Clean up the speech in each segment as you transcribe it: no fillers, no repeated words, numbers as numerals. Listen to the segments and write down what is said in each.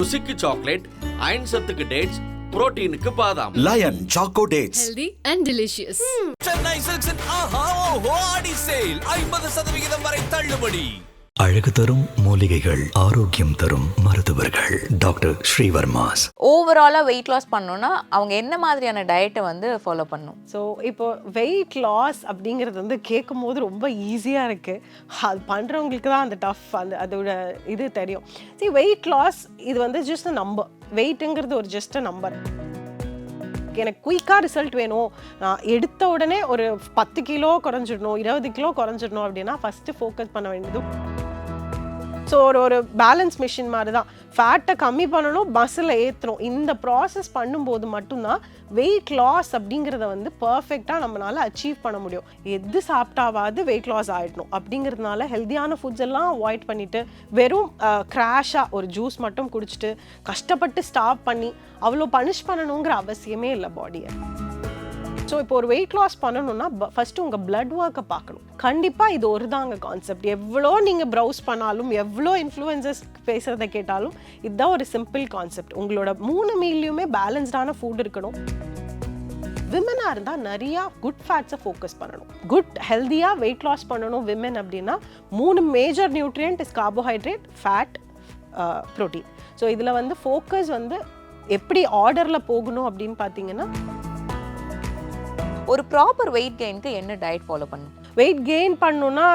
ருசிக்கு chocolate, iron சத்துக்கு dates, புரோட்டீனுக்கு பாதாம். Lion choco dates. Healthy and delicious. Chennai சில்க்ஸின் ஆஹா ஓஹோ ஆடி சேல் 50% வரை தள்ளுபடி. அழகு தரும் மூலிகைகள், ஆரோக்கியம் தரும் மருத்துவர்கள். டாக்டர் ஸ்ரீவர்மாஸ். ஓவராலாக வெயிட் லாஸ் பண்ணணும்னா அவங்க என்ன மாதிரியான டயட்டை வந்து ஃபாலோ பண்ணணும்? ஸோ இப்போ வெயிட் லாஸ் அப்படிங்கிறது வந்து கேட்கும் போது ரொம்ப ஈஸியாக இருக்குது. அது பண்ணுறவங்களுக்கு தான் அந்த டஃப் அதோட இது தெரியும். சரி, வெயிட் லாஸ் இது வந்து ஜஸ்ட் நம்பர். வெயிட்டுங்கிறது ஒரு ஜஸ்ட் நம்பர். எனக்கு குயிக்காக ரிசல்ட் வேணும், நான் எடுத்த உடனே ஒரு 10 கிலோ குறைஞ்சிடணும், 20 கிலோ குறைஞ்சிடணும் அப்படின்னா ஃபஸ்ட்டு ஃபோக்கஸ் பண்ண வேண்டியது. ஸோ ஒரு பேலன்ஸ் மிஷின் மாதிரி தான். ஃபேட்டை கம்மி பண்ணணும், மசிலை ஏற்றணும். இந்த ப்ராசஸ் பண்ணும்போது மட்டும்தான் வெயிட் லாஸ் அப்படிங்கிறத வந்து பர்ஃபெக்டாக நம்மளால் அச்சீவ் பண்ண முடியும். எது சாப்பிட்டாவது வெயிட் லாஸ் ஆகிடணும் அப்படிங்கிறதுனால ஹெல்த்தியான ஃபுட்ஸ் எல்லாம் அவாய்ட் பண்ணிவிட்டு வெறும் க்ராஷாக ஒரு ஜூஸ் மட்டும் குடிச்சிட்டு கஷ்டப்பட்டு ஸ்டாப் பண்ணி அவ்வளோ பனிஷ் பண்ணணுங்கிற அவசியமே இல்லை பாடியை. ஸோ இப்போ ஒரு வெயிட் லாஸ் பண்ணணும்னா ஃபஸ்ட்டு உங்கள் பிளட் ஒர்க்கை பார்க்கணும். கண்டிப்பாக இது ஒரு தாங்க கான்செப்ட். எவ்வளோ நீங்கள் ப்ரௌஸ் பண்ணாலும், எவ்வளோ இன்ஃப்ளூயன்சஸ் பேசுகிறத கேட்டாலும் இதுதான் ஒரு சிம்பிள் கான்செப்ட். உங்களோட 3 மீல்லையுமே பேலன்ஸ்டான ஃபுட் இருக்கணும். விமனாக இருந்தால் நிறையா குட் ஃபேட்ஸை ஃபோக்கஸ் பண்ணணும். குட் ஹெல்த்தியாக வெயிட் லாஸ் பண்ணணும் விமன் அப்படின்னா 3 major nutrient is carbohydrate, fat, protein. So இதில் வந்து ஃபோக்கஸ் வந்து எப்படி ஆர்டரில் போகணும் அப்படின்னு பார்த்தீங்கன்னா, ஒரு ப்ராப்பர் வெயிட் கெயினுக்கு என்ன டயட் ஃபாலோ பண்ணணும்? வெயிட் கெயின் பண்ணணுன்னா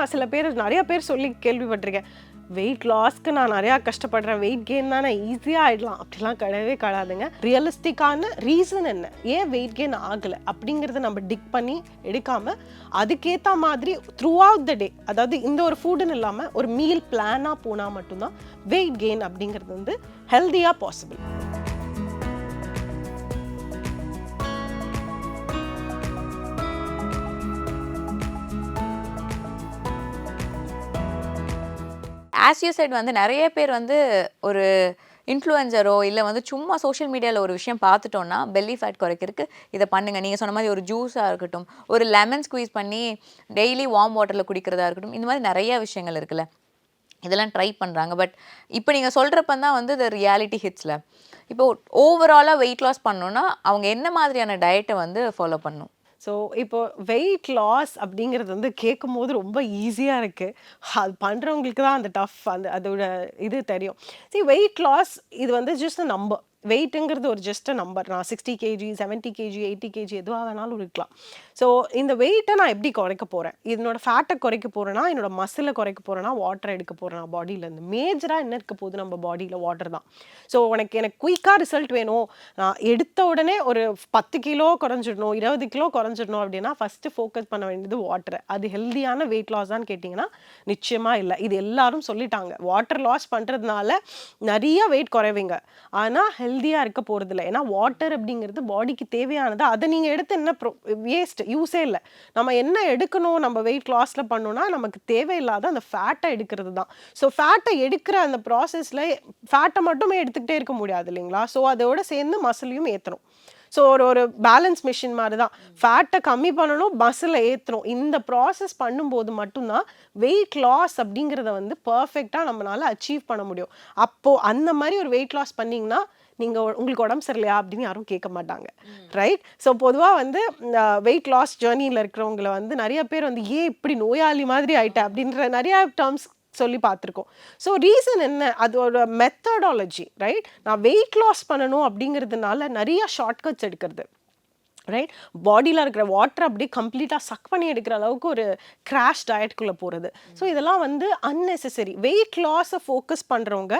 நிறைய பேர் சொல்லி கேள்விப்பட்டிருக்கேன். வெயிட் லாஸ்க்கு நான் நிறையா கஷ்டப்படுறேன், வெயிட் கெயின் தான் நான் ஈஸியாக ஆகிடலாம் அப்படிலாம் கிடையவே கிடையாதுங்க. ரியலிஸ்டிக்கான ரீசன் என்ன, ஏன் வெயிட் கெயின் ஆகலை அப்படிங்கிறத நம்ம டிக் பண்ணி எடுக்காமல் அதுக்கேற்ற மாதிரி த்ரூ அவுட் த டே, அதாவது இந்த ஒரு ஃபுட்டுன்னு இல்லாமல் ஒரு மீல் பிளானாக போனால் மட்டும்தான் வெயிட் கெயின் அப்படிங்கிறது வந்து ஹெல்த்தியாக பாசிபிள். ஆஸ் யூ செட் வந்து நிறைய பேர் வந்து ஒரு இன்ஃப்ளூயன்சரோ இல்லை வந்து சும்மா சோஷியல் மீடியாவில் ஒரு விஷயம் பார்த்துட்டோன்னா பெல்லி ஃபேட் குறைக்கிறதுக்கு இதை பண்ணுங்கள். நீங்கள் சொன்ன மாதிரி ஒரு ஜூஸாக இருக்கட்டும், ஒரு லெமன் ஸ்குவீஸ் பண்ணி டெய்லி வார்ம் வாட்டரில் குடிக்கிறதா இருக்கட்டும், இந்த மாதிரி நிறைய விஷயங்கள் இருக்குல்ல, இதெல்லாம் ட்ரை பண்ணுறாங்க. பட் இப்போ நீங்கள் சொல்கிறப்ப தான் வந்து இந்த ரியாலிட்டி ஹிட்ஸில் இப்போ ஓவராலாக வெயிட் லாஸ் பண்ணணுன்னா அவங்க என்ன மாதிரியான டயட்டை வந்து ஃபாலோ பண்ணணும்? ஸோ இப்போ வெயிட் லாஸ் அப்படிங்கிறது வந்து கேட்கும் போது ரொம்ப ஈஸியாக இருக்குது. அது பண்ணுறவங்களுக்கு தான் அந்த டஃப் அதோட இது தெரியும். சரி, வெயிட் லாஸ் இது வந்து ஜஸ்ட் நம்பர். வெயிட்டுங்கிறது ஒரு ஜஸ்ட் நம்பர். நான் 60 கேஜி, 70 கேஜி, 80 கேஜி எதுவாக வேணாலும் இருக்கலாம். ஸோ இந்த வெயிட்டை நான் எப்படி குறைக்க போகிறேன், என்னோட ஃபேட்டை குறைக்க போகிறேன்னா, என்னோட மசிலை குறைக்க போகிறேன்னா, வாட்டரை எடுக்க போகிறேன் பாடியிலேருந்து. மேஜராக என்ன இருக்க போகுது நம்ம பாடியில்? வாட்டர் தான். ஸோ எனக்கு குயிக்காக ரிசல்ட் வேணும், நான் எடுத்த உடனே ஒரு 10 கிலோ குறைஞ்சிடணும், 20 கிலோ குறைஞ்சிடணும் அப்படின்னா ஃபஸ்ட்டு ஃபோக்கஸ் பண்ண வேண்டியது வாட்டர். அது ஹெல்த்தியான வெயிட் லாஸ் தான் கேட்டிங்கன்னா நிச்சயமாக இல்லை. இது எல்லாரும் சொல்லிட்டாங்க, வாட்டர் லாஸ் பண்ணுறதுனால நிறைய வெயிட் குறைவீங்க, ஆனால் ஹெல்த்தியாக இருக்க போகிறதில்ல. ஏன்னா வாட்டர் அப்படிங்கிறது பாடிக்கு தேவையானது. அதை நீங்கள் எடுத்து என்ன வேஸ்ட், யூஸே இல்லை. நம்ம என்ன எடுக்கணும் நம்ம வெயிட் லாஸில் பண்ணோன்னா நமக்கு தேவையில்லாத அந்த ஃபேட்டை எடுக்கிறது தான். ஸோ ஃபேட்டை எடுக்கிற அந்த ப்ராசஸில் ஃபேட்டை மட்டுமே எடுத்துக்கிட்டே இருக்க முடியாது இல்லைங்களா? ஸோ அதோட சேர்ந்து மசிலையும் ஏற்றணும். ஸோ ஒரு பேலன்ஸ் மிஷின் மாதிரி தான். ஃபேட்டை கம்மி பண்ணணும், மசிலை ஏற்றணும். இந்த ப்ராசஸ் பண்ணும்போது மட்டும்தான் வெயிட் லாஸ் அப்படிங்கிறத வந்து பர்ஃபெக்டாக நம்மளால் அச்சீவ் பண்ண முடியும். அப்போது அந்த மாதிரி ஒரு வெயிட் லாஸ் பண்ணிங்கன்னா நீங்கள் உங்களுக்கு உடம்பு சரியில்லையா அப்படின்னு யாரும் கேட்க மாட்டாங்க, ரைட்? ஸோ பொதுவாக வந்து வெயிட் லாஸ் ஜேர்னியில் இருக்கிறவங்கள வந்து நிறைய பேர் வந்து ஏன் இப்படி நோயாளி மாதிரி ஆயிட்டேன் அப்படின்ற நிறையா டேர்ம்ஸ் சொல்லி பார்த்துருக்கோம். ஸோ ரீசன் என்ன, அதோட மெத்தடாலஜி, ரைட்? நான் வெயிட் லாஸ் பண்ணணும் அப்படிங்கிறதுனால நிறைய ஷார்ட்கட்ஸ் எடுக்கிறது, ரைட்? பாடியில் இருக்கிற வாட்டர் அப்படியே கம்ப்ளீட்டாக சக் பண்ணி எடுக்கிற அளவுக்கு ஒரு கிராஷ் டயட்குள்ளே போகிறது. ஸோ இதெல்லாம் வந்து அன்னெசசரி. வெயிட் லாஸை ஃபோக்கஸ் பண்ணுறவங்க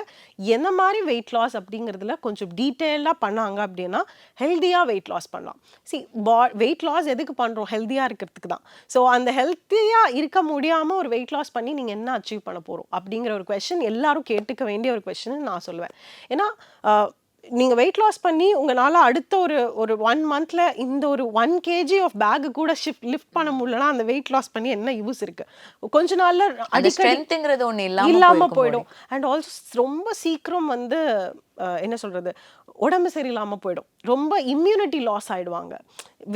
என்ன மாதிரி வெயிட் லாஸ் அப்படிங்கிறதுல கொஞ்சம் டீட்டெயிலாக பண்ணாங்க அப்படின்னா ஹெல்த்தியாக வெயிட் லாஸ் பண்ணலாம். வெயிட் லாஸ் எதுக்கு பண்ணுறோம்? ஹெல்த்தியாக இருக்கிறதுக்கு தான். ஸோ அந்த ஹெல்த்தியாக இருக்க முடியாமல் ஒரு வெயிட் லாஸ் பண்ணி நீங்கள் என்ன அச்சீவ் பண்ண போகிறோம் அப்படிங்கிற ஒரு கொஸ்டின் எல்லாரும் கேட்டுக்க வேண்டிய ஒரு கொஸ்டின் நான் சொல்லுவேன். ஏன்னா நீங்கள் வெயிட் லாஸ் பண்ணி உங்களால் அடுத்த ஒரு 1 மந்த்தில் இந்த ஒரு 1 kg ஆஃப் பேக்கு கூட லிஃப்ட் பண்ண முடியலன்னா அந்த வெயிட் லாஸ் பண்ணி என்ன யூஸ் இருக்குது? கொஞ்ச நாளில் அந்த ஸ்ட்ரென்த்ங்கிறது ஒண்ணு இல்லாமல் போயிடும். அண்ட் ஆல்சோ ரொம்ப சீக்கிரம் வந்து என்ன சொல்கிறது, உடம்பு சரியில்லாமல் போயிடும். ரொம்ப இம்யூனிட்டி லாஸ் ஆகிடுவாங்க.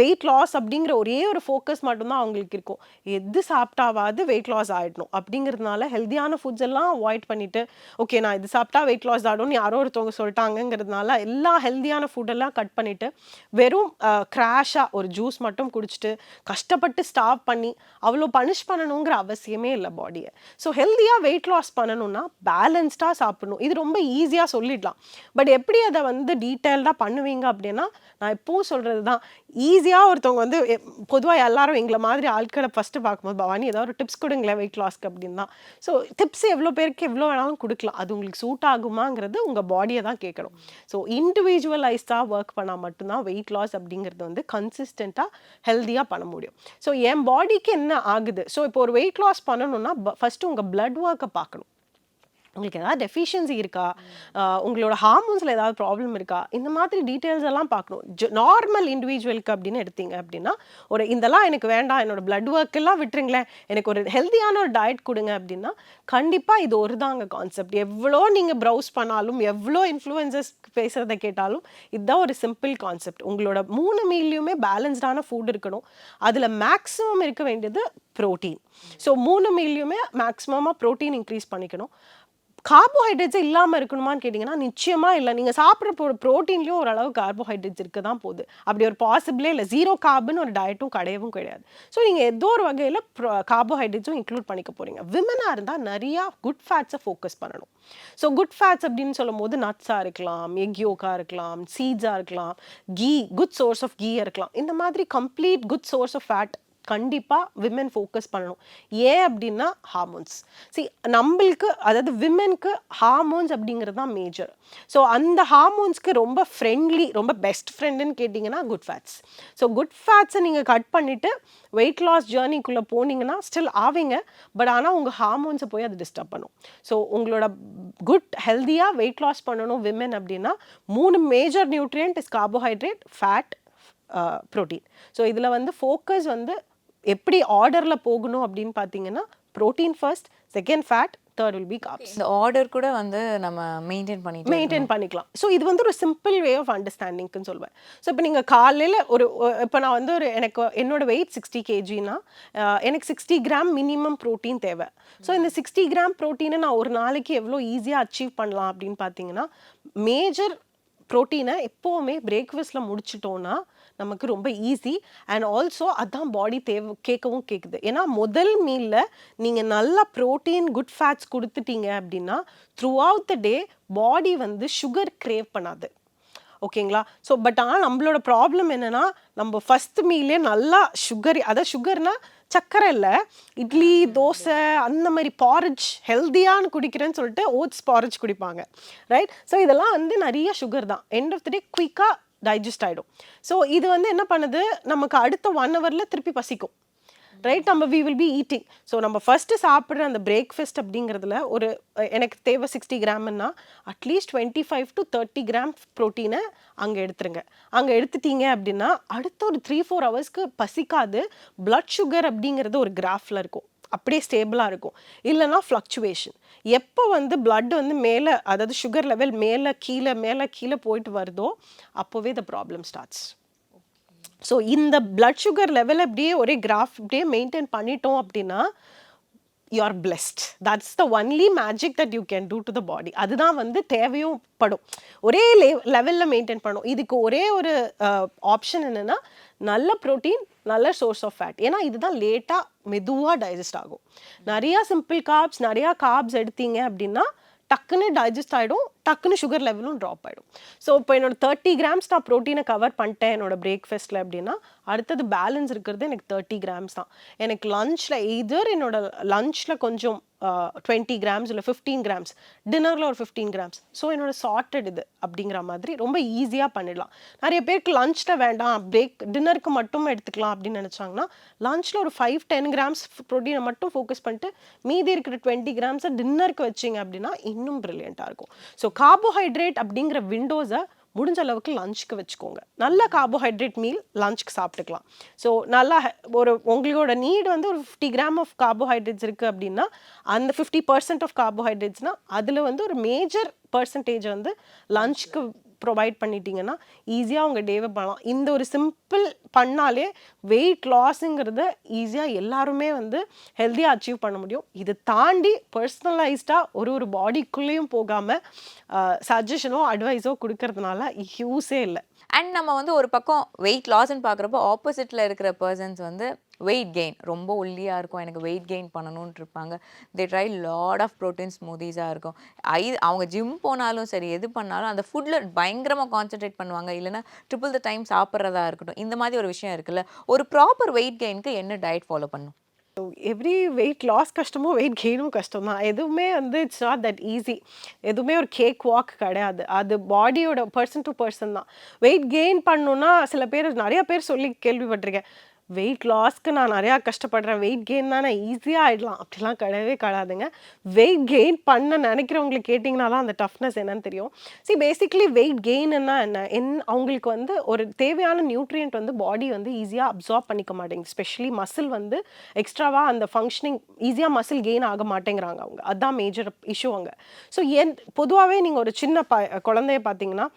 வெயிட் லாஸ் அப்படிங்கிற ஒரே ஒரு ஃபோக்கஸ் மட்டும்தான் அவங்களுக்கு இருக்கும். எது சாப்பிட்டாவாது வெயிட் லாஸ் ஆகிடணும் அப்படிங்கிறதுனால ஹெல்த்தியான ஃபுட்ஸ் எல்லாம் அவாய்ட் பண்ணிவிட்டு, ஓகே நான் இது சாப்பிட்டா வெயிட் லாஸ் ஆகிடும்னு யாரோ ஒருத்தவங்க சொல்லிட்டாங்கிறதுனால எல்லா ஹெல்த்தியான ஃபுட்டெல்லாம் கட் பண்ணிவிட்டு வெறும் க்ராஷாக ஒரு ஜூஸ் மட்டும் குடிச்சிட்டு கஷ்டப்பட்டு ஸ்டாப் பண்ணி அவ்வளோ பனிஷ் பண்ணணுங்கிற அவசியமே இல்லை பாடியை. ஸோ ஹெல்த்தியாக வெயிட் லாஸ் பண்ணணும்னா பேலன்ஸ்டாக சாப்பிடணும். இது ரொம்ப ஈஸியாக சொல்லிடலாம். பட் எப்படி அதை வந்து டீட்டெயில்டாக பண்ணுவீங்க அப்படின்னா, நான் எப்பவும் சொல்கிறது தான், ஈஸியாக ஒருத்தவங்க வந்து பொதுவாக எல்லாரும் எங்களை மாதிரி ஆட்களை ஃபஸ்ட்டு பார்க்கும்போது பவானி ஏதாவது ஒரு டிப்ஸ் கொடுங்களேன் வெயிட் லாஸ்க்கு அப்படின்னு தான். ஸோ டிப்ஸ் எவ்வளோ பேருக்கு எவ்வளோ வேணாலும் கொடுக்கலாம். அது உங்களுக்கு சூட் ஆகுமாங்கிறது உங்கள் பாடியை தான் கேட்கணும். ஸோ இண்டிவிஜுவலைஸ்டாக ஒர்க் பண்ணால் மட்டும்தான் வெயிட் லாஸ் அப்படிங்கிறது வந்து கன்சிஸ்டண்ட்டாக ஹெல்த்தியாக பண்ண முடியும். ஸோ என் பாடிக்கு என்ன ஆகுது, ஸோ இப்போ ஒரு வெயிட் லாஸ் பண்ணணும்னா ஃபஸ்ட்டு உங்கள் பிளட் ஒர்க்கை பார்க்கணும். உங்களுக்கு ஏதாவது டெஃபிஷியன்சி இருக்கா, உங்களோட ஹார்மோன்ஸில் ஏதாவது ப்ராப்ளம் இருக்கா, இந்த மாதிரி டீட்டெயில்ஸ் எல்லாம் பார்க்கணும். நார்மல் இண்டிவிஜுவலுக்கு அப்படின்னு எடுத்தீங்க அப்படின்னா ஒரு இதெல்லாம் எனக்கு வேண்டாம், என்னோட பிளட் ஒர்க் எல்லாம் விட்டுருங்களேன், எனக்கு ஒரு ஹெல்த்தியான ஒரு டயட் கொடுங்க அப்படின்னா கண்டிப்பாக இது ஒரு தாங்க கான்செப்ட். எவ்வளோ நீங்கள் ப்ரௌஸ் பண்ணாலும், எவ்வளோ இன்ஃப்ளூயன்சஸ் பேசுகிறத கேட்டாலும் இதுதான் ஒரு சிம்பிள் கான்செப்ட். உங்களோட 3 மீல்லையுமே பேலன்ஸ்டான ஃபுட் இருக்கணும். அதில் மேக்ஸிமம் இருக்க வேண்டியது ப்ரோட்டீன். ஸோ 3 மீல்லையுமே மேக்ஸிமமாக ப்ரோட்டீன் இன்க்ரீஸ் பண்ணிக்கணும். கார்போஹைட்ரேட்ஸே இல்லாமல் இருக்கணுமான்னு கேட்டிங்கன்னா நிச்சயமாக இல்லை. நீங்கள் சாப்பிட்ற ப்ரோட்டீன்லேயும் ஓரளவு கார்போஹைட்ரேட்ஸ் இருக்க தான் போகுது. அப்படி ஒரு பாசிபிளே இல்லை. 0 கார்புன்னு ஒரு டயட்டும் கிடையவும் கிடையாது. ஸோ நீங்கள் ஏதோ ஒரு வகையில் கார்போஹைட்ரேட்ஸும் இன்க்ளூட் பண்ணிக்க போகிறீங்க. விமனாக இருந்தால் நிறையா குட் ஃபேட்ஸை ஃபோக்கஸ் பண்ணணும். ஸோ குட் ஃபேட்ஸ் அப்படின்னு சொல்லும் போது நட்ஸாக இருக்கலாம், எக் யோக்காக இருக்கலாம், சீட்ஸாக இருக்கலாம், ghee, good source of ghee இருக்கலாம். இந்த மாதிரி complete good source of fat கண்டிப்பாக விமன் ஃபோக்கஸ் பண்ணணும். ஏன் அப்படின்னா ஹார்மோன்ஸ். நம்மளுக்கு அதாவது விமனுக்கு ஹார்மோன்ஸ் அப்படிங்கிறது தான் மேஜர். ஸோ அந்த ஹார்மோன்ஸ்க்கு ரொம்ப ஃப்ரெண்ட்லி, ரொம்ப பெஸ்ட் ஃப்ரெண்டுன்னு கேட்டிங்கன்னா குட் ஃபேட்ஸ். ஸோ குட் ஃபேட்ஸை நீங்கள் கட் பண்ணிவிட்டு வெயிட் லாஸ் ஜேர்னிக்குள்ளே போனீங்கன்னா ஸ்டில் ஆவீங்க. பட் ஆனால் உங்கள் ஹார்மோன்ஸை போய் அது டிஸ்டர்ப் பண்ணும். ஸோ உங்களோட குட் ஹெல்த்தியாக வெயிட் லாஸ் பண்ணணும் விமன் அப்படின்னா 3 major nutrient is carbohydrate, fat, protein. So இதில் வந்து ஃபோக்கஸ் வந்து எப்படி ஆர்டரில் போகணும் அப்படின்னு பார்த்தீங்கன்னா protein first, second fat, third will be carbs. இந்த ஆர்டர் கூட வந்து நம்ம மெயின்டைன் பண்ணிக்கலாம். ஸோ இது வந்து ஒரு சிம்பிள் வே ஆஃப் அண்டர்ஸ்டாண்டிங்க்குன்னு சொல்லுவேன். ஸோ இப்போ நீங்கள் காலையில் இப்போ நான் வந்து எனக்கு என்னோட வெயிட் 60 kgனா எனக்கு 60 கிராம் மினிமம் ப்ரோட்டீன் தேவை. ஸோ இந்த 60 கிராம் ப்ரோட்டீனை நான் ஒரு நாளைக்கு எவ்வளோ ஈஸியாக அச்சீவ் பண்ணலாம் அப்படின்னு பார்த்தீங்கன்னா, மேஜர் ப்ரோட்டீனை எப்போவுமே பிரேக்ஃபாஸ்ட்டில் முடிச்சிட்டோன்னா நமக்கு ரொம்ப ஈஸி. அண்ட் ஆல்சோ அதான் பாடி கேட்கவும் கேட்குது. ஏன்னா முதல் மீலில் நீங்கள் நல்லா ப்ரோட்டீன், குட் ஃபேட்ஸ் கொடுத்துட்டீங்க அப்படின்னா த்ரூ அவுட் த டே பாடி வந்து சுகர் கிரேவ் பண்ணாது. ஓகேங்களா? ஸோ பட் ஆனால் நம்மளோட ப்ராப்ளம் என்னென்னா, நம்ம ஃபஸ்ட் மீலே நல்லா சுகர், அதாவது சுகர்னா சக்கரை இல்லை, இட்லி, தோசை, அந்த மாதிரி பாரிஜ் ஹெல்த்தியானு குடிக்கிறேன்னு சொல்லிட்டு ஓட்ஸ் பாரிஜ் குடிப்பாங்க, ரைட்? ஸோ இதெல்லாம் வந்து நிறைய சுகர் தான். எண்ட் ஆஃப் த டே குயிக்காக டைஜஸ்ட் ஆகிடும். ஸோ இது வந்து என்ன பண்ணுது, நமக்கு அடுத்த 1 ஹவரில் திருப்பி பசிக்கும், ரைட்? நம்ம we will be eating. So நம்ம ஃபஸ்ட்டு சாப்பிட்ற அந்த பிரேக்ஃபாஸ்ட் அப்படிங்கிறதுல ஒரு எனக்கு தேவை 60 கிராம்னா அட்லீஸ்ட் 25 to 30 கிராம் ப்ரோட்டீனை அங்கே எடுத்துருங்க. அங்கே எடுத்துட்டீங்க அப்படின்னா அடுத்த ஒரு 3-4 ஹவர்ஸ்க்கு பசிக்காது. பிளட் சுகர் அப்படிங்கிறது ஒரு கிராஃபில் இருக்கும், அப்படியே ஸ்டேபிளாக இருக்கும். இல்லைனா ஃப்ளக்சுவேஷன். எப்போ வந்து பிளட் வந்து மேலே, அதாவது சுகர் லெவல் மேலே கீழே போயிட்டு வருதோ அப்போவே த ப்ராப்ளம் ஸ்டார்ட்ஸ். ஸோ இந்த பிளட் சுகர் லெவல் அப்படியே ஒரே கிராஃப் அப்படியே மெயின்டைன் பண்ணிட்டோம் அப்படின்னா you are blessed. That's the only magic that you can do to the body. அதுதான் வந்து தேவையும் படும். ஒரே லெவலில் மெயின்டைன் பண்ணும். இதுக்கு ஒரே ஒரு ஆப்ஷன் என்னென்னா, நல்ல ப்ரோட்டீன், நல்ல சோர்ஸ் ஆஃப் ஃபேட். ஏன்னா இதுதான் லேட்டாக மெதுவாக டைஜஸ்ட் ஆகும். நிறையா சிம்பிள் கார்ப்ஸ், நிறையா கார்ப்ஸ் எடுத்தீங்க அப்படின்னா டக்குன்னு டைஜஸ்ட் ஆகிடும், டக்குன்னு சுகர் லெவலும் ட்ராப் ஆகிடும். ஸோ இப்போ என்னோட 30 கிராம்ஸ் நான் ப்ரோட்டீனை கவர் பண்ணிட்டேன் என்னோட பிரேக்ஃபாஸ்ட்டில் அப்படின்னா அடுத்தது பேலன்ஸ் இருக்கிறது எனக்கு 30 கிராம்ஸ் தான். எனக்கு லஞ்சில் எய்தர் என்னோட லஞ்சில் கொஞ்சம் 20 கிராம்ஸ் இல்லை 15 கிராம்ஸ், டின்னரில் ஒரு 15 கிராம்ஸ். ஸோ என்னோட சார்ட்டட் இது அப்படிங்கிற மாதிரி ரொம்ப ஈஸியாக பண்ணிடலாம். நிறைய பேருக்கு லஞ்சில் வேண்டாம், டின்னருக்கு மட்டும் எடுத்துக்கலாம் அப்படின்னு நினச்சாங்கன்னா லஞ்சில் ஒரு 5-10 கிராம்ஸ் ப்ரோட்டீனை மட்டும் ஃபோக்கஸ் பண்ணிட்டு மீதி இருக்கிற 20 கிராம்ஸை டின்னருக்கு வச்சிங்க அப்படின்னா இன்னும் ப்ரில்லியண்ட்டாக இருக்கும். ஸோ கார்போஹைட்ரேட் அப்படிங்கிற விண்டோஸை முடிஞ்ச அளவுக்கு லஞ்சுக்கு வச்சுக்கோங்க. நல்ல கார்போஹைட்ரேட் மீல் லஞ்சுக்கு சாப்பிட்டுக்கலாம். ஸோ நல்லா ஒரு உங்களோட நீட் வந்து ஒரு 50 கிராம் ஆஃப் கார்போஹைட்ரேட்ஸ் இருக்குது அப்படின்னா அந்த 50% ஆஃப் கார்போஹைட்ரேட்ஸ்னால் அதில் வந்து ஒரு மேஜர் பர்சன்டேஜ் வந்து லஞ்சுக்கு ப்ரொவைட் பண்ணிட்டீங்கன்னா ஈஸியாக உங்கள் டேவை பண்ணலாம். இந்த ஒரு சிம்பிள் பண்ணாலே வெயிட் லாஸுங்கிறத ஈஸியாக எல்லாருமே வந்து ஹெல்த்தியாக அச்சீவ் பண்ண முடியும். இது தாண்டி பர்சனலைஸ்டாக ஒரு பாடிக்குள்ளேயும் போகாமல் சஜஷனோ அட்வைஸோ கொடுக்கறதுனால யூஸே இல்லை. அண்ட் நம்ம வந்து ஒரு பக்கம் வெயிட் லாஸ்ன்னு பார்க்குறப்போ ஆப்போசிட்டில் இருக்கிற பர்சன்ஸ் வந்து வெயிட் கெயின் ரொம்ப ஒல்லியாக இருக்கும், எனக்கு வெயிட் கெயின் பண்ணணும்னு இருப்பாங்க. They try lot of protein ஸ்மூதிஸாக இருக்கும். அவங்க ஜிம் போனாலும் சரி எது பண்ணாலும் அந்த ஃபுட்டில் பயங்கரமாக கான்சென்ட்ரேட் பண்ணுவாங்க. இல்லைன்னா ட்ரிபிள் த டைம் சாப்பிட்றதா இருக்கட்டும். இந்த மாதிரி ஒரு விஷயம் இருக்குல்ல, ஒரு ப்ராப்பர் வெயிட் கெயினுக்கு என்ன டயட் ஃபாலோ பண்ணும்? எவ்ரி வெயிட் லாஸ் கஷ்டமோ வெயிட் கெயினும் கஷ்டம் தான். எதுவுமே வந்து இட்ஸ் நாட் தட் ஈஸி. எதுவுமே ஒரு கேக் வாக் கிடையாது. அது பாடியோட பர்சன் டு பர்சன் தான். வெயிட் கெயின் பண்ணணுன்னா சில பேர் நிறையா பேர் சொல்லி கேள்விப்பட்டிருக்கேன், வெயிட் லாஸ்க்கு நான் நிறையா கஷ்டப்படுறேன், வெயிட் கெயின் தான் நான் ஈஸியாக ஆகிடலாம். அப்படிலாம் கிடையவே கிடையாதுங்க. வெயிட் கெயின் பண்ண நினைக்கிறவங்களுக்கு கேட்டிங்கன்னா தான் அந்த டஃப்னஸ் என்னன்னு தெரியும். பேசிக்லி வெயிட் கெயின்னா அவங்களுக்கு வந்து ஒரு தேவையான நியூட்ரியன்ட் வந்து பாடி வந்து ஈஸியாக அப்சார்ப் பண்ணிக்க மாட்டேங்குது. ஸ்பெஷலி மசில் வந்து எக்ஸ்ட்ராவாக அந்த ஃபங்க்ஷனிங் ஈஸியாக மசில் கெயின் ஆக மாட்டேங்கிறாங்க அவங்க. அதுதான் மேஜர் இஷ்யூ அங்கே. ஸோ பொதுவாகவே நீங்கள் ஒரு சின்ன குழந்தைய பார்த்தீங்கன்னா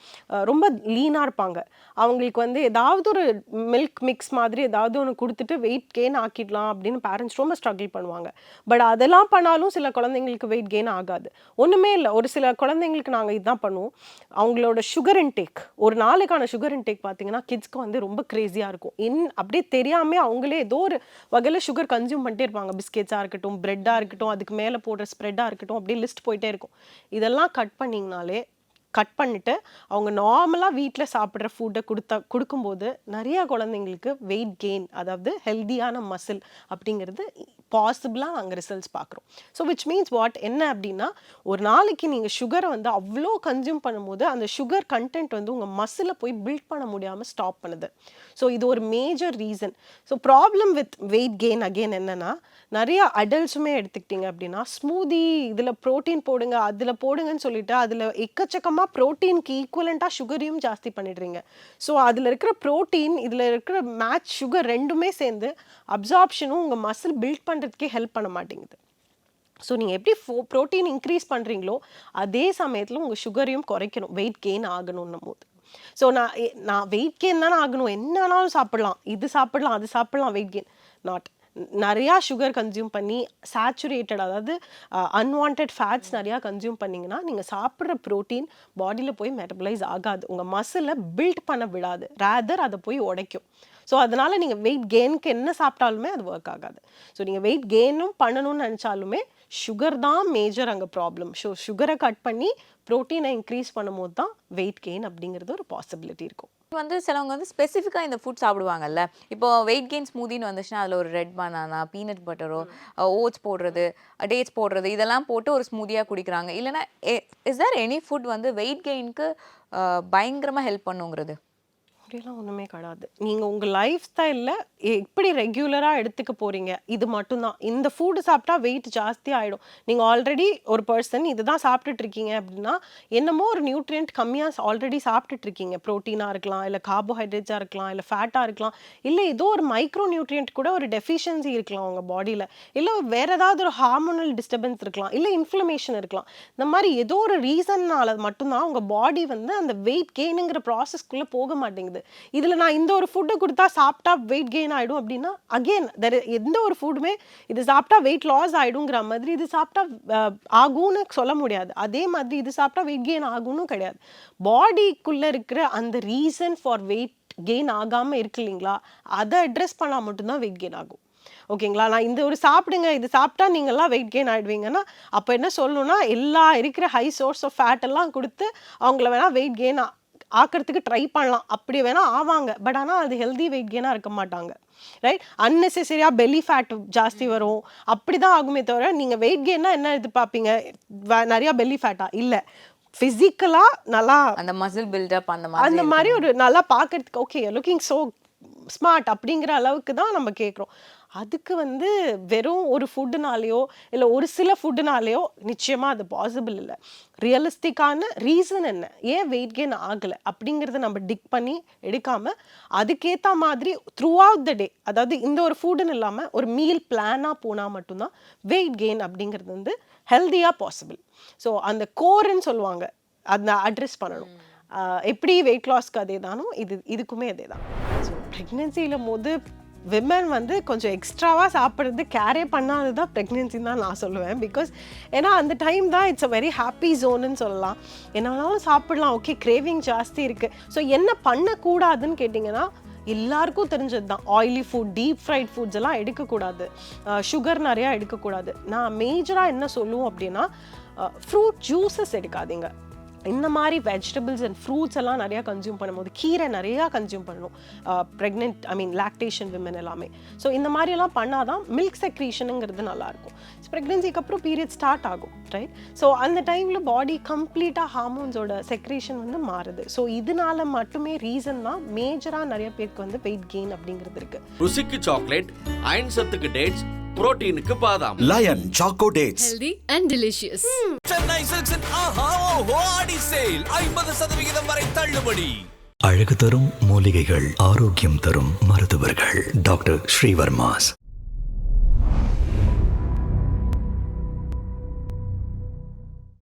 ரொம்ப லீனாக இருப்பாங்க. அவங்களுக்கு வந்து ஏதாவது ஒரு மில்க் மிக்ஸ் மாதிரி ஏதாவது ஒன்று கொடுத்துட்டு வெயிட் கெயின் ஆக்கிடலாம் அப்படின்னு பேரண்ட்ஸ் ரொம்ப ஸ்ட்ரகிள் பண்ணுவாங்க. பட் அதெல்லாம் பண்ணாலும் சில குழந்தைங்களுக்கு வெயிட் கெயின் ஆகாது. ஒன்றுமே இல்லை. ஒரு சில குழந்தைங்களுக்கு நாங்கள் இதுதான் பண்ணுவோம். அவங்களோட சுகர் இன்டேக், ஒரு நாளைக்கான சுகர் இன்டேக் பார்த்தீங்கன்னா கிட்ஸ்க்கு வந்து ரொம்ப க்ரேஸியாக இருக்கும். அப்படியே தெரியாமல் அவங்களே ஏதோ ஒரு வகையில் சுகர் கன்சியூம் பண்ணிட்டே இருப்பாங்க. பிஸ்கெட்ஸாக இருக்கட்டும், ப்ரெட்டாக இருக்கட்டும், அதுக்கு மேலே போடுற ஸ்ப்ரெட்டாக இருக்கட்டும், அப்படியே லிஸ்ட் போயிட்டே இருக்கும். இதெல்லாம் கட் பண்ணிவிட்டு அவங்க நார்மலாக வீட்டில் சாப்பிட்ற ஃபுட்டை கொடுக்கும்போது நிறையா குழந்தைங்களுக்கு வெயிட் கெயின், அதாவது ஹெல்தியான மசில் அப்படிங்கிறது பாசிபிளாக நாங்கள் ரிசல்ட்ஸ் பார்க்குறோம். ஸோ விச் மீன்ஸ் வாட் என்ன அப்படின்னா, ஒரு நாளைக்கு நீங்கள் சுகரை வந்து அவ்வளோ கன்சியூம் பண்ணும்போது அந்த சுகர் கண்டென்ட் வந்து உங்கள் மசிலை போய் பில்ட் பண்ண முடியாமல் ஸ்டாப் பண்ணுது. ஸோ இது ஒரு major reason. So problem with weight gain again என்னென்னா, நிறையா அடல்ட்ஸுமே எடுத்துக்கிட்டிங்க அப்படின்னா ஸ்மூதி இதில் ப்ரோட்டீன் போடுங்க அதில் போடுங்கன்னு சொல்லிட்டு அதில் எக்கச்சக்கமாக ப்ரோட்டீனுக்கு ஈக்குவலண்ட்டாக சுகரையும் ஜாஸ்தி பண்ணிடுறீங்க. ஸோ அதில் இருக்கிற ப்ரோட்டீன் இதில் இருக்கிற மேட்ச் சுகர் ரெண்டுமே சேர்ந்து அப்சார்ப்ஷனும் உங்கள் மசில் பில்ட் பண்ணுறதுக்கே ஹெல்ப் பண்ண மாட்டேங்குது. ஸோ நீங்கள் எப்படி ப்ரோட்டீன் இன்க்ரீஸ் பண்ணுறீங்களோ அதே சமயத்தில் உங்கள் சுகரையும் குறைக்கணும் வெயிட் கெயின் ஆகணுன்னும் போது. ஸோ நான் வெயிட் கெயின் தானே ஆகணும், என்ன வேணாலும் சாப்பிடலாம், இது சாப்பிடலாம் அது சாப்பிடலாம், வெயிட் கெயின் நாட். நிறையா சுகர் கன்சியூம் பண்ணி சேச்சுரேட்டட், அதாவது அன்வான்ட் ஃபேட்ஸ் நிறையா கன்சியூம் பண்ணிங்கன்னா நீங்கள் சாப்பிட்ற ப்ரோட்டீன் பாடியில் போய் மெட்டபலைஸ் ஆகாது, உங்கள் மசிலை பில்ட் பண்ண விடாது, ரேதர் அதை போய் உடைக்கும். ஸோ அதனால் நீங்கள் வெயிட் கெயினுக்கு என்ன சாப்பிட்டாலுமே அது ஒர்க் ஆகாது. ஸோ நீங்கள் வெயிட் கெயினும் பண்ணணும்னு நினச்சாலுமே சுகர் தான் மேஜர் அங்கே ப்ராப்ளம். ஸோ சுகரை கட் பண்ணி ப்ரோட்டீனை இன்க்ரீஸ் பண்ணும்போது தான் வெயிட் கெயின் அப்படிங்கிறது ஒரு பாசிபிலிட்டி இருக்கும். வந்து சிலவங்க வந்து ஸ்பெசிஃபிக்காக இந்த ஃபுட் சாப்பிடுவாங்கல்ல. இப்போ வெயிட் கெயின் ஸ்மூதின்னு வந்துச்சுன்னா அதில் ஒரு ரெட் பனானா, பீனட் பட்டரோ, ஓட்ஸ் போடுறது, டேட்ஸ் போடுறது, இதெல்லாம் போட்டு ஒரு ஸ்மூதியாக குடிக்கிறாங்க. இல்லைனா இஸ் தேர் எனி ஃபுட் வந்து வெயிட் கெயினுக்கு பயங்கரமாக ஹெல்ப் பண்ணுங்கிறது? அப்படிலாம் ஒன்றுமே கிடையாது. நீங்கள் உங்கள் லைஃப் ஸ்டைலில் எப்படி ரெகுலராக எடுத்துக்க போகிறீங்க, இது மட்டும்தான். இந்த ஃபுட்டு சாப்பிட்டா வெயிட் ஜாஸ்தி ஆகிடும். நீங்கள் ஆல்ரெடி ஒரு பர்சன் இதுதான் சாப்பிட்டுட்ருக்கீங்க அப்படின்னா என்னமோ ஒரு நியூட்ரியன்ட் கம்மியாக ஆல்ரெடி சாப்பிட்டுட்ருக்கீங்க. ப்ரோட்டீனாக இருக்கலாம், இல்லை கார்போஹைட்ரேட்ஸாக இருக்கலாம், இல்லை ஃபேட்டாக இருக்கலாம், இல்லை ஏதோ ஒரு மைக்ரோ நியூட்ரியன்ட் கூட ஒரு டெஃபிஷியன்சி இருக்கலாம் உங்கள் பாடியில், இல்லை வேறு ஏதாவது ஒரு ஹார்மோனல் டிஸ்டர்பன்ஸ் இருக்கலாம், இல்லை இன்ஃப்ளமேஷன் இருக்கலாம். இந்த மாதிரி ஏதோ ஒரு ரீசன்னால் மட்டும்தான் உங்கள் பாடி வந்து அந்த வெயிட் கெயினுங்கிற ப்ராசஸ்க்குள்ளே போக மாட்டேங்குது. இதில் நான் இந்த ஒரு ஃபுட்டை கொடுத்தா சாப்பிட்டா வெயிட் கெயின் ஆகிடும் அப்படின்னா அகெயின் எந்த ஒரு ஃபுட்டுமே இது சாப்பிட்டா வெயிட் லாஸ் ஆகிடுங்கிற மாதிரி இது சாப்பிட்டா ஆகும்னு சொல்ல முடியாது. அதே மாதிரி இது சாப்பிட்டா வெயிட் கெயின் ஆகும்னு கிடையாது. பாடிக்குள்ளே இருக்கிற அந்த ரீசன் ஃபார் வெயிட் கெயின் ஆகாமல் இருக்கு இல்லைங்களா, அதை அட்ரெஸ் பண்ணால் மட்டும்தான் வெயிட் கெயின் ஆகும். ஓகேங்களா? நான் இந்த ஒரு சாப்பிடுங்க, இது சாப்பிட்டா நீங்கள்லாம் வெயிட் கெயின் ஆகிடுவீங்கன்னா அப்போ என்ன சொல்லணும்னா எல்லா இருக்கிற ஹை சோர்ஸ் ஆஃப் ஃபேட் எல்லாம் கொடுத்து அவங்கள வேணால் வெயிட் கெயின் ஆக்கிறதுக்கு ட்ரை பண்ணலாம், அப்படி வேணால் ஆவாங்க. பட் ஆனால் அது ஹெல்தி வெயிட் கெயினாக இருக்க மாட்டாங்க. ரைட்? அன்னெசரியாக பெல்லி ஃபேட் ஜாஸ்தி வரும், அப்படி தான் ஆகுமே தவிர நீங்கள் வெயிட் கெயின்னா என்ன எதிர்பார்ப்பீங்க, நிறையா பெல்லி ஃபேட்டா? இல்லை, ஃபிசிக்கலாக நல்லா அந்த மசில் பில்டப் அந்த மாதிரி ஒரு நல்லா பார்க்கறதுக்கு ஓகே லுக்கிங் ஸோ ஸ்மார்ட் அப்படிங்கிற அளவுக்கு தான் நம்ம கேட்குறோம். அதுக்கு வந்து வெறும் ஒரு ஃபுட்டுனாலேயோ இல்லை ஒரு சில ஃபுட்டுனாலேயோ நிச்சயமாக அது பாசிபிள் இல்லை. ரியலிஸ்டிக்கான ரீசன் என்ன, ஏன் வெயிட் கெயின் ஆகலை அப்படிங்கிறத நம்ம டிக் பண்ணி எடுக்காமல் அதுக்கேற்ற மாதிரி த்ரூ அவுட் த டே, அதாவது இந்த ஒரு ஃபுட்டுன்னு இல்லாமல் ஒரு மீல் பிளானாக போனால் மட்டும்தான் வெயிட் கெயின் அப்படிங்கிறது வந்து ஹெல்த்தியாக பாசிபிள். ஸோ அந்த கோர்ன்னு சொல்லுவாங்க, அதை அட்ரெஸ் பண்ணணும். எப்படி வெயிட் லாஸ்க்கு அதே தானோ இதுக்குமே அதே தான். ஸோ ப்ரெக்னென்சியில் போது விமன் வந்து கொஞ்சம் எக்ஸ்ட்ராவாக சாப்பிட்றது கேரே பண்ணாது தான் ப்ரெக்னென்சின்னு தான் நான் சொல்லுவேன். பிகாஸ் ஏன்னா அந்த டைம் தான் இட்ஸ் அ வெரி ஹாப்பி ஜோனுன்னு சொல்லலாம். என்னாலும் சாப்பிடலாம், ஓகே கிரேவிங் ஜாஸ்தி இருக்குது. ஸோ என்ன பண்ணக்கூடாதுன்னு கேட்டிங்கன்னா எல்லாருக்கும் தெரிஞ்சது தான், oily food, deep fried foods எல்லாம் எடுக்கக்கூடாது, சுகர் நிறையா எடுக்கக்கூடாது. நான் மேஜராக என்ன சொல்லுவோம் அப்படின்னா ஃப்ரூட் ஜூஸஸ் எடுக்காதீங்க. இந்த மாதிரி வெஜிடபிள்ஸ் அண்ட் ஃப்ரூட்ஸ் எல்லாம் நிறையா கன்சியூம் பண்ணும்போது, கீரை நிறையா கன்சியூம் பண்ணணும் ப்ரெக்னென்ட் லாக்டேஷன் விமன் எல்லாமே. ஸோ இந்த மாதிரியெல்லாம் பண்ணால் தான் மில்க் செக்ரீஷனுங்கிறது நல்லாயிருக்கும். ப்ரெக்னென்சிக்கு அப்புறம் பீரியட் ஸ்டார்ட் ஆகும், ரைட்? ஸோ அந்த டைமில் பாடி கம்ப்ளீட்டாக ஹார்மோன்ஸோட செக்ரேஷன் வந்து மாறுது. ஸோ இதனால மட்டுமே ரீசன் தான் மேஜராக நிறைய பேருக்கு வந்து வெயிட் கெயின் அப்படிங்கிறது இருக்குது. ருசிக்கு சாக்லேட், அயன் சத்துக்கு டேட்ஸ், புரோட்டீனுக்கு பாதாம். Lion choco dates. healthy and delicious. Chennai சில்க்ஸின் ஆஹா ஓஹோ ஆடி சேல் 50% வரை தள்ளுபடி. அழகு தரும் மூலிகைகள், ஆரோக்கியம் தரும் மருத்துவர்கள். டாக்டர் ஸ்ரீவர்மாஸ்.